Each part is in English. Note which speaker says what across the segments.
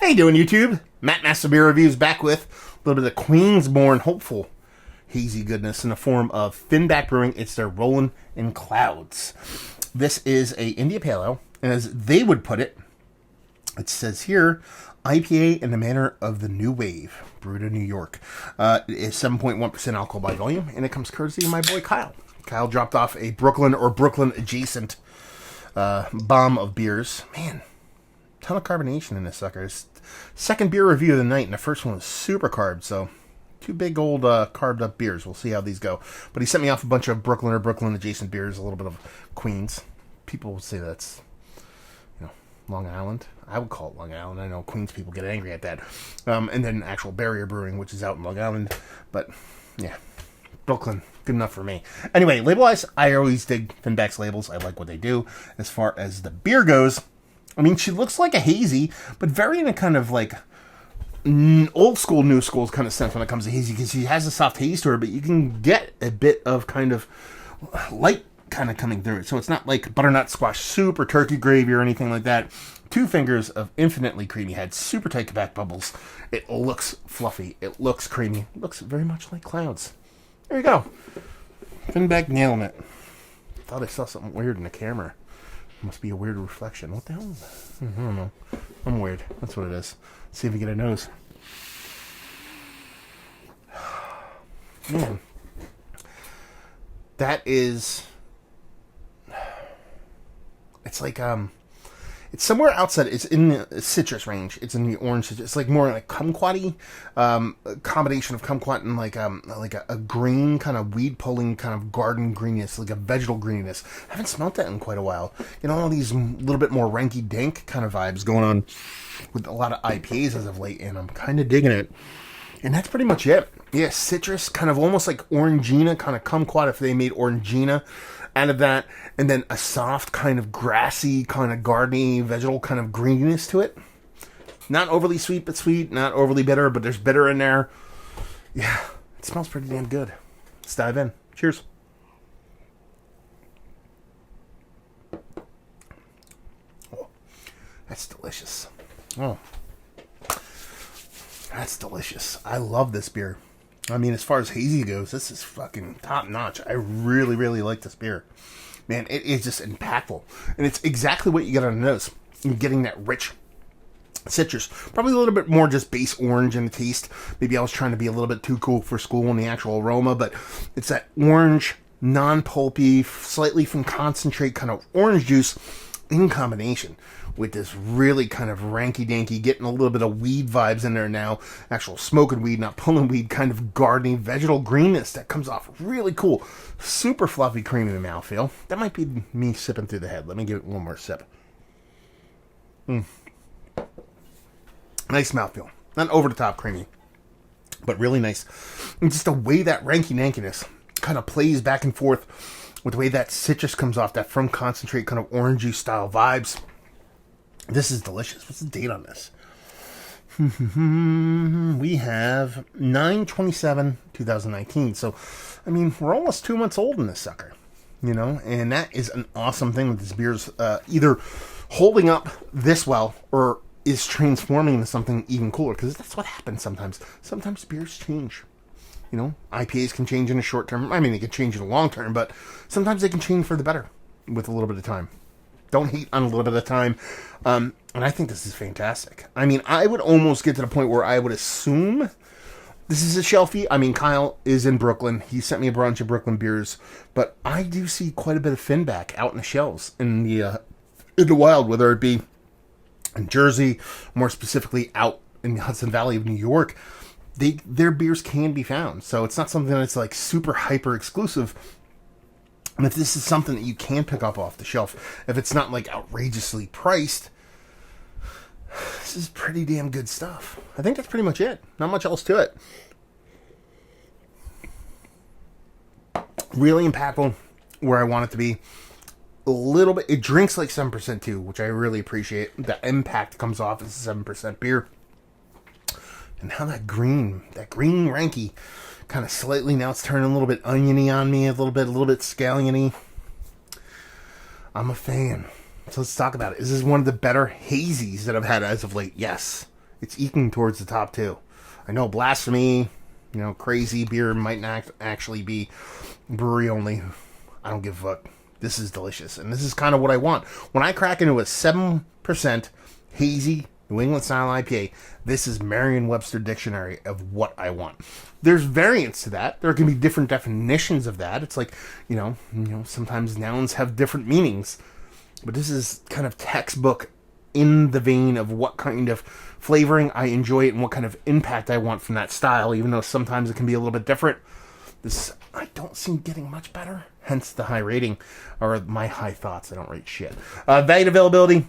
Speaker 1: How you doing, YouTube? Matt Master Beer Reviews back with a little bit of Queensborn hopeful hazy goodness in the form of Finback Brewing. It's their Rollin' in Clouds. This is a India Pale Ale, and as they would put it, it says here, IPA in the manner of the new wave, brewed in New York. It is 7.1% alcohol by volume, and it comes courtesy of my boy Kyle. Kyle dropped off a Brooklyn or Brooklyn adjacent bomb of beers. Man, ton of carbonation in this sucker. It's second beer review of the night, and the first one was super carb, so two big old carved up beers. We'll see how these go. But he sent me off a bunch of Brooklyn or Brooklyn adjacent beers, a little bit of Queens. People will say that's, Long Island. I would call it Long Island. I know Queens people get angry at that. And then actual Barrier Brewing, which is out in Long Island. But, yeah, Brooklyn, good enough for me. Anyway, label-wise, I always dig Finback's labels. I like what they do. As far as the beer goes, I mean, she looks like a hazy, but very in a kind of like old school, new school kind of sense when it comes to hazy, because she has a soft haze to her, but you can get a bit of kind of light kind of coming through it. So it's not like butternut squash soup or turkey gravy or anything like that. 2 fingers of infinitely creamy head, super tight back bubbles. It looks fluffy. It looks creamy. It looks very much like clouds. There you go. Finback nailing it. Thought I saw something weird in the camera. Must be a weird reflection. What the hell is that? I don't know. I'm weird. That's what it is. Let's see if we get a nose. Man. That is... It's like, it's somewhere outside. It's in the citrus range. It's in the orange citrus. It's like more like kumquat-y, a combination of kumquat and like a green kind of weed pulling kind of garden greenness, like a vegetal greenness. I haven't smelt that in quite a while. All these little bit more ranky dank kind of vibes going on with a lot of IPAs as of late, and I'm kind of digging it. And that's pretty much it. Yeah, citrus, kind of almost like Orangina, kind of kumquat if they made Orangina out of that, and then a soft kind of grassy, kind of gardeny, vegetal kind of greenness to it. Not overly sweet, but sweet. Not overly bitter, but there's bitter in there. Yeah, it smells pretty damn good. Let's dive in. Cheers. Oh, that's delicious. Oh, that's delicious. I love this beer. I mean, as far as hazy goes, this is fucking top notch. I really, really like this beer. Man, it is just impactful. And it's exactly what you get on the nose. You're getting that rich citrus. Probably a little bit more just base orange in the taste. Maybe I was trying to be a little bit too cool for school in the actual aroma, but it's that orange, non-pulpy, slightly from concentrate kind of orange juice in combination with this really kind of ranky-danky, getting a little bit of weed vibes in there now. Actual smoking weed, not pulling weed, kind of gardening, vegetal greenness that comes off really cool. Super fluffy, creamy mouthfeel. That might be me sipping through the head. Let me give it one more sip. Nice mouthfeel. Not over-the-top creamy, but really nice. And just the way that ranky-nankiness kind of plays back and forth with the way that citrus comes off, that from concentrate kind of orange juice style vibes. This is delicious. What's the date on this? We have 9/27/2019. So, I mean, we're almost 2 months old in this sucker. And that is an awesome thing that this beer's either holding up this well or is transforming into something even cooler. Because that's what happens sometimes. Sometimes beers change. IPAs can change in the short term. I mean, they can change in the long term, but sometimes they can change for the better with a little bit of time. Don't hate on a little bit of time. And I think this is fantastic. I mean, I would almost get to the point where I would assume this is a shelfie. I mean, Kyle is in Brooklyn. He sent me a bunch of Brooklyn beers. But I do see quite a bit of Finback out in the shelves in the wild, whether it be in Jersey, more specifically out in the Hudson Valley of New York. Their beers can be found. So it's not something that's like super hyper exclusive. And if this is something that you can pick up off the shelf, if it's not like outrageously priced, this is pretty damn good stuff. I think that's pretty much it. Not much else to it. Really impactful where I want it to be. A little bit. It drinks like 7% too, which I really appreciate. The impact comes off as a 7% beer. And how that green ranky kind of slightly, now it's turning a little bit oniony on me, a little bit scalliony. I'm a fan. So let's talk about it. Is this one of the better hazies that I've had as of late? Yes. it's eking towards the top two. I know blasphemy, crazy beer might not actually be brewery only. I don't give a fuck. This is delicious, and this is kind of what I want. When I crack into a 7% hazy New England style IPA, this is Merriam-Webster dictionary of what I want. There's variants to that. There can be different definitions of that. It's like, sometimes nouns have different meanings. But this is kind of textbook in the vein of what kind of flavoring I enjoy it and what kind of impact I want from that style, even though sometimes it can be a little bit different. This, I don't see getting much better. Hence the high rating, or my high thoughts. I don't rate shit. Value availability.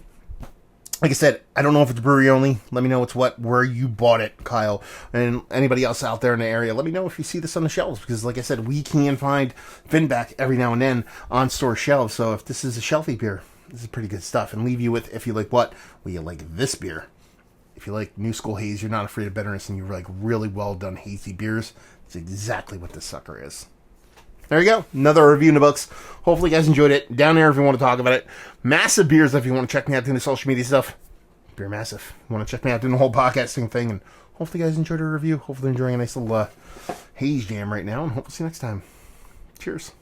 Speaker 1: Like I said, I don't know if it's brewery only. Let me know it's where you bought it, Kyle. And anybody else out there in the area, let me know if you see this on the shelves. Because like I said, we can find Finback every now and then on store shelves. So if this is a shelfie beer, this is pretty good stuff. And leave you with, if you like what? Well, you like this beer. If you like new school haze, you're not afraid of bitterness, and you like really well done hazy beers, it's exactly what this sucker is. There you go. Another review in the books. Hopefully you guys enjoyed it. Down there if you want to talk about it. Massive Beers if you want to check me out doing the social media stuff. Beer Massive. You want to check me out doing the whole podcasting thing. And hopefully you guys enjoyed the review. Hopefully you're enjoying a nice little haze jam right now. And hopefully see you next time. Cheers.